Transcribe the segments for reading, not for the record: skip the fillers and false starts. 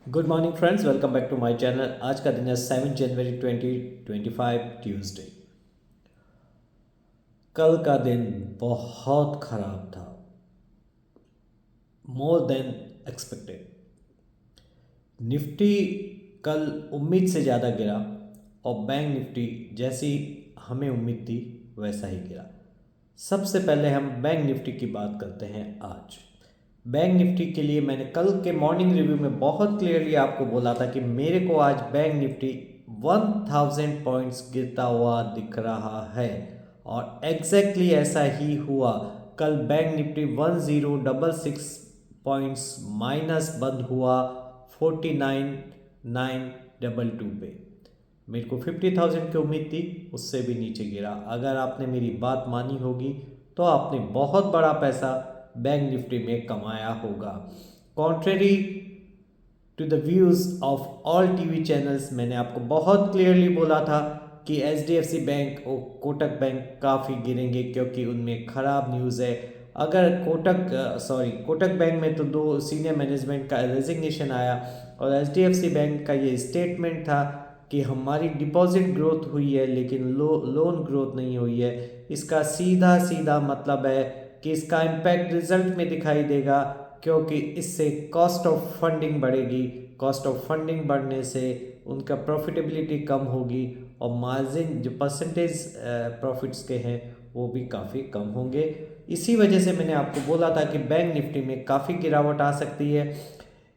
Good morning friends, welcome back to my channel. आज का दिन है 7 जनवरी 2025 ट्यूसडे। कल का दिन बहुत ख़राब था, मोर देन एक्सपेक्टेड। निफ्टी कल उम्मीद से ज़्यादा गिरा और बैंक निफ्टी जैसी हमें उम्मीद थी वैसा ही गिरा। सबसे पहले हम बैंक निफ्टी की बात करते हैं। आज बैंक निफ्टी के लिए मैंने कल के मॉर्निंग रिव्यू में बहुत क्लियरली आपको बोला था कि मेरे को आज बैंक निफ्टी 1000 पॉइंट्स गिरता हुआ दिख रहा है और एग्जैक्टली ऐसा ही हुआ। कल बैंक निफ्टी 1066 पॉइंट्स माइनस बंद हुआ 49,922 पे। मेरे को 50,000 की उम्मीद थी, उससे भी नीचे गिरा। अगर आपने मेरी बात मानी होगी तो आपने बहुत बड़ा पैसा बैंक निफ्टी में कमाया होगा। Contrary to the views of all TV channels, मैंने आपको बहुत क्लियरली बोला था कि एचडीएफसी बैंक और कोटक बैंक काफ़ी गिरेंगे क्योंकि उनमें ख़राब न्यूज़ है। अगर कोटक बैंक में तो दो सीनियर मैनेजमेंट का रेजिग्नेशन आया और एचडीएफसी बैंक का ये स्टेटमेंट था कि हमारी डिपॉजिट ग्रोथ हुई है लेकिन लोन ग्रोथ नहीं हुई है। इसका सीधा सीधा मतलब है कि इसका इम्पैक्ट रिजल्ट में दिखाई देगा क्योंकि इससे कॉस्ट ऑफ फंडिंग बढ़ेगी। कॉस्ट ऑफ फंडिंग बढ़ने से उनका प्रॉफिटेबिलिटी कम होगी और मार्जिन जो परसेंटेज प्रॉफिट्स के हैं वो भी काफ़ी कम होंगे। इसी वजह से मैंने आपको बोला था कि बैंक निफ्टी में काफ़ी गिरावट आ सकती है।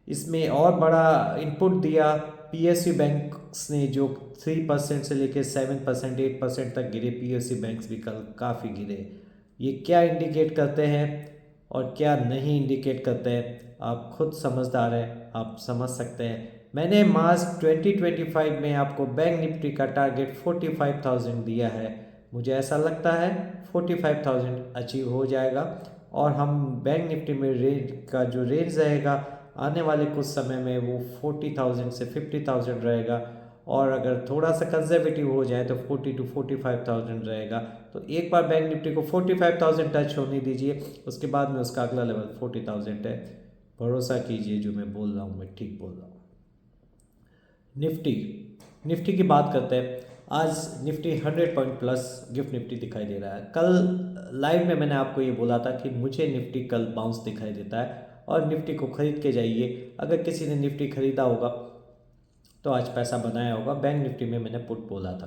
इसमें और बड़ा इनपुट दिया पीएसयू बैंक्स ने, जो 3% से लेकर 7% 8% तक गिरे। पीएसयू बैंक्स भी कल काफ़ी गिरे। ये क्या इंडिकेट करते हैं और क्या नहीं इंडिकेट करते हैं, आप खुद समझदार हैं, आप समझ सकते हैं। मैंने मार्च 2025 में आपको बैंक निफ्टी का टारगेट 45,000 दिया है। मुझे ऐसा लगता है 45,000 अचीव हो जाएगा और हम बैंक निफ्टी में रेंज का जो रेंज रहेगा आने वाले कुछ समय में वो 40,000 से 50,000 रहेगा और अगर थोड़ा सा कंजर्वेटिव हो जाए तो 40 to 45,000 रहेगा। तो एक बार बैंक निफ्टी को 45,000 टच होने दीजिए, उसके बाद में उसका अगला लेवल 40,000 है। भरोसा कीजिए, जो मैं बोल रहा हूँ मैं ठीक बोल रहा हूँ। निफ्टी निफ्टी की बात करते हैं। आज Nifty 100 point plus gift Nifty दिखाई दे रहा है। कल लाइव में मैंने आपको ये बोला था कि मुझे निफ्टी कल बाउंस दिखाई देता है और निफ्टी को खरीद के जाइए। अगर किसी ने निफ्टी खरीदा होगा तो आज पैसा बनाया होगा। बैंक निफ्टी में मैंने पुट बोला था,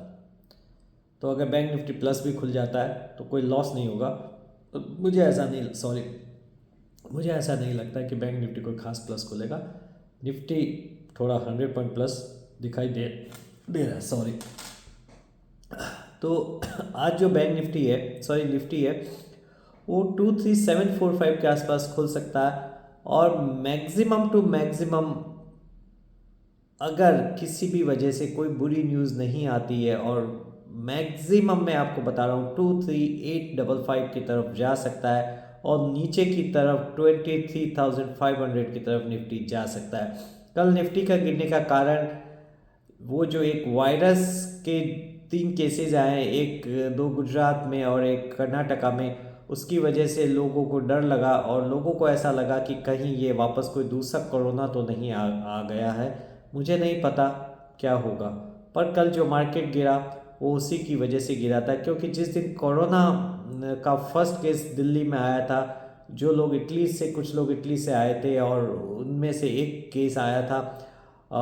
तो अगर बैंक निफ्टी प्लस भी खुल जाता है तो कोई लॉस नहीं होगा। मुझे ऐसा नहीं लगता कि बैंक निफ्टी कोई खास प्लस खुलेगा। निफ्टी थोड़ा 100 पॉइंट प्लस दिखाई दे रहा है। तो आज जो बैंक निफ्टी है वो 23745 के आसपास खुल सकता है और मैक्सिमम टू मैक्सिमम अगर किसी भी वजह से कोई बुरी न्यूज़ नहीं आती है और मैक्सिमम मैं आपको बता रहा हूँ 23855 की तरफ जा सकता है और नीचे की तरफ 23,500 की तरफ निफ्टी जा सकता है। कल निफ्टी का गिरने का कारण वो जो एक वायरस के 3 केसेस आए हैं, एक दो गुजरात में और एक कर्नाटका में, उसकी वजह से लोगों को डर लगा और लोगों को ऐसा लगा कि कहीं ये वापस कोई दूसरा कोरोना तो नहीं आ गया है। मुझे नहीं पता क्या होगा, पर कल जो मार्केट गिरा वो उसी की वजह से गिरा था क्योंकि जिस दिन कोरोना का फर्स्ट केस दिल्ली में आया था, जो लोग इटली से कुछ लोग इटली से आए थे और उनमें से एक केस आया था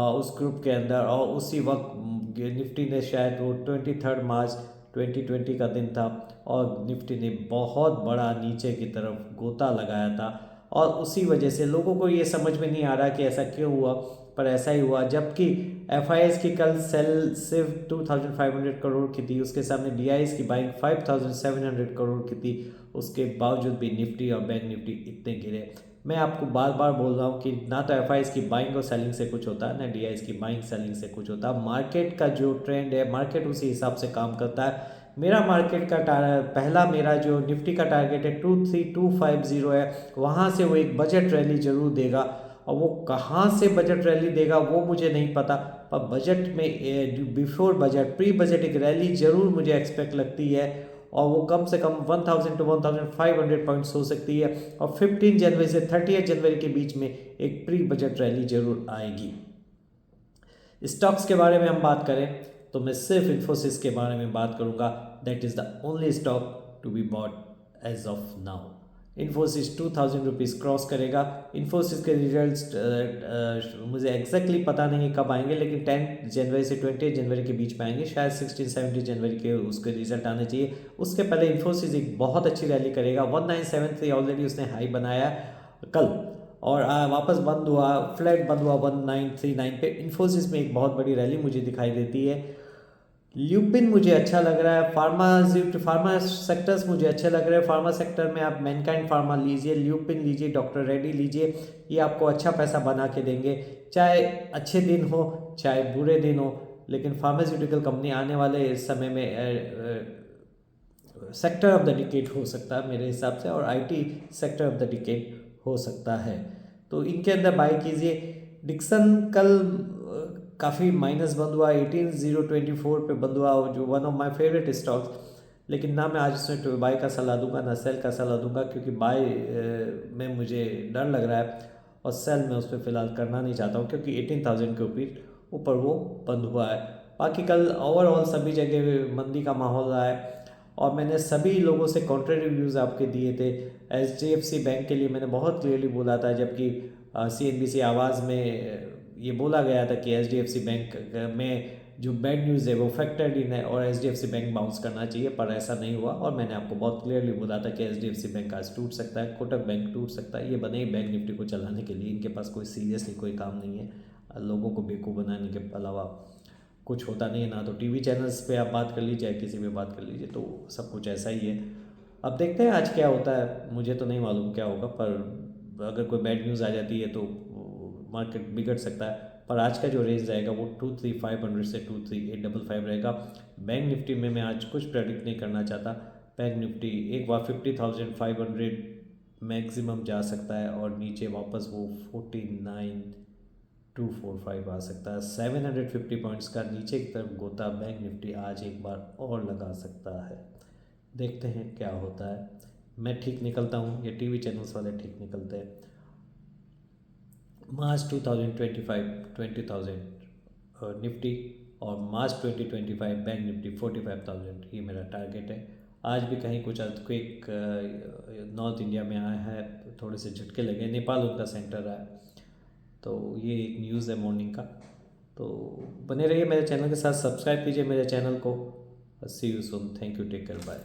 उस ग्रुप के अंदर और उसी वक्त निफ्टी ने शायद वो 23 मार्च 2020 का दिन था और निफ्टी ने बहुत बड़ा नीचे की तरफ गोता लगाया था और उसी वजह से लोगों को ये समझ में नहीं आ रहा कि ऐसा क्यों हुआ, पर ऐसा ही हुआ। जबकि एफआईएस की कल सेल सिर्फ 2,500 करोड़ की थी, उसके सामने डीआईएस की बाइंग 5,700 करोड़ की थी। उसके बावजूद भी निफ्टी और बैंक निफ्टी इतने गिरे। मैं आपको बार बार बोल रहा हूँ कि ना तो एफआईएस की बाइंग और सेलिंग से कुछ होता है, ना डीआईएस की बाइंग सेलिंग से कुछ होता है। मार्केट का जो ट्रेंड है, मार्केट उसी हिसाब से काम करता है। मेरा मार्केट का मेरा जो निफ्टी का टारगेट है 23,250 है, वहाँ से वो एक बजट रैली जरूर देगा और वो कहाँ से बजट रैली देगा वो मुझे नहीं पता, पर बजट में बिफोर बजट प्री बजट एक रैली जरूर मुझे एक्सपेक्ट लगती है और वो कम से कम 1,000 to 1,500 पॉइंट्स हो सकती है और 15 जनवरी से 30 जनवरी के बीच में एक प्री बजट रैली जरूर आएगी। स्टॉक्स के बारे में हम बात करें तो मैं सिर्फ इन्फोसिस के बारे में बात करूंगा। That is the only stock to be bought as of now. Infosys 2000 rupees cross करेगा। इन्फोसिस के रिजल्ट्स मुझे एग्जैक्टली पता नहीं कब आएंगे, लेकिन 10 जनवरी से 20 जनवरी के बीच में आएंगे, शायद 16-17 जनवरी के उसके रिजल्ट आने चाहिए। उसके पहले इन्फोसिस एक बहुत अच्छी रैली करेगा। 1973 ऑलरेडी उसने हाई बनाया कल, और वापस बंद हुआ, फ्लैट बंद हुआ 1939 पे। इन्फोसिस में एक बहुत बड़ी रैली मुझे दिखाई देती है। ल्यूपिन मुझे अच्छा लग रहा है। फार्मा सेक्टर्स मुझे अच्छे लग रहे हैं। फार्मा सेक्टर में आप मैनकाइंड फार्मा लीजिए, ल्यूपिन लीजिए, डॉक्टर रेड्डी लीजिए, ये आपको अच्छा पैसा बना के देंगे, चाहे अच्छे दिन हो चाहे बुरे दिन हो। लेकिन फार्मास्यूटिकल कंपनी आने वाले समय में सेक्टर ऑफ द डिकेड हो सकता है मेरे हिसाब से, और IT sector of the decade हो सकता है, तो इनके अंदर बाई कीजिए। डिक्सन कल काफ़ी माइनस बंद हुआ, 18,024 पे बंद हुआ, जो one of my favourite stocks. लेकिन ना मैं आज उसमें बाई का सलाह दूंगा ना सेल का सलाह दूंगा, क्योंकि बाई में मुझे डर लग रहा है, और सेल में उस पर फ़िलहाल करना नहीं चाहता हूँ, क्योंकि 18,000 के ऊपर वो बंद हुआ है। बाकी कल ओवरऑल सभी जगह मंदी का माहौल रहा है, और मैंने सभी लोगों से कॉन्ट्रेरी व्यूज़ आपके दिए थे। HDFC बैंक के लिए मैंने बहुत क्लियरली बोला था, जबकि CNBC आवाज़ में ये बोला गया था कि HDFC बैंक में जो बैड न्यूज़ है वो फैक्टर्ड इन है और HDFC बैंक बाउंस करना चाहिए, पर ऐसा नहीं हुआ। और मैंने आपको बहुत क्लियरली बोला था कि HDFC बैंक आज टूट सकता है, कोटक बैंक टूट सकता है। ये बने ही बैंक निफ्टी को चलाने के लिए, इनके पास कोई सीरियसली कोई काम नहीं है, लोगों को बेवकूफ़ बनाने के अलावा कुछ होता नहीं है। ना तो टीवी चैनल्स पे आप बात कर लीजिए, किसी पे बात कर लीजिए, तो सब कुछ ऐसा ही है। अब देखते हैं आज क्या होता है, मुझे तो नहीं मालूम क्या होगा, पर अगर कोई बैड न्यूज़ आ जाती है तो मार्केट बिगड़ सकता है। पर आज का जो रेंज रहेगा वो 23,500 से 23,855 रहेगा। बैंक निफ्टी में मैं आज कुछ प्रेडिक्ट नहीं करना चाहता। बैंक निफ्टी एक बार 50,500 मैक्सिमम जा सकता है, और नीचे वापस वो 49,245 आ सकता है। 750 पॉइंट्स का नीचे की तरफ गोता बैंक निफ्टी आज एक बार और लगा सकता है। देखते हैं क्या होता है। मैं ठीक निकलता हूँ या टीवी चैनल्स वाले ठीक निकलते हैं। मार्च 2025 20,000 निफ्टी, और मार्च 2025 बैंक निफ्टी 45,000, ये मेरा टारगेट है। आज भी कहीं कुछ अर्थक्वेक नॉर्थ इंडिया में आया है, थोड़े से झटके लगे, नेपाल उनका सेंटर रहा है, तो ये एक न्यूज़ है मॉर्निंग का। तो बने रहिए मेरे चैनल के साथ, सब्सक्राइब कीजिए मेरे चैनल को। See you soon, thank you, take care, bye.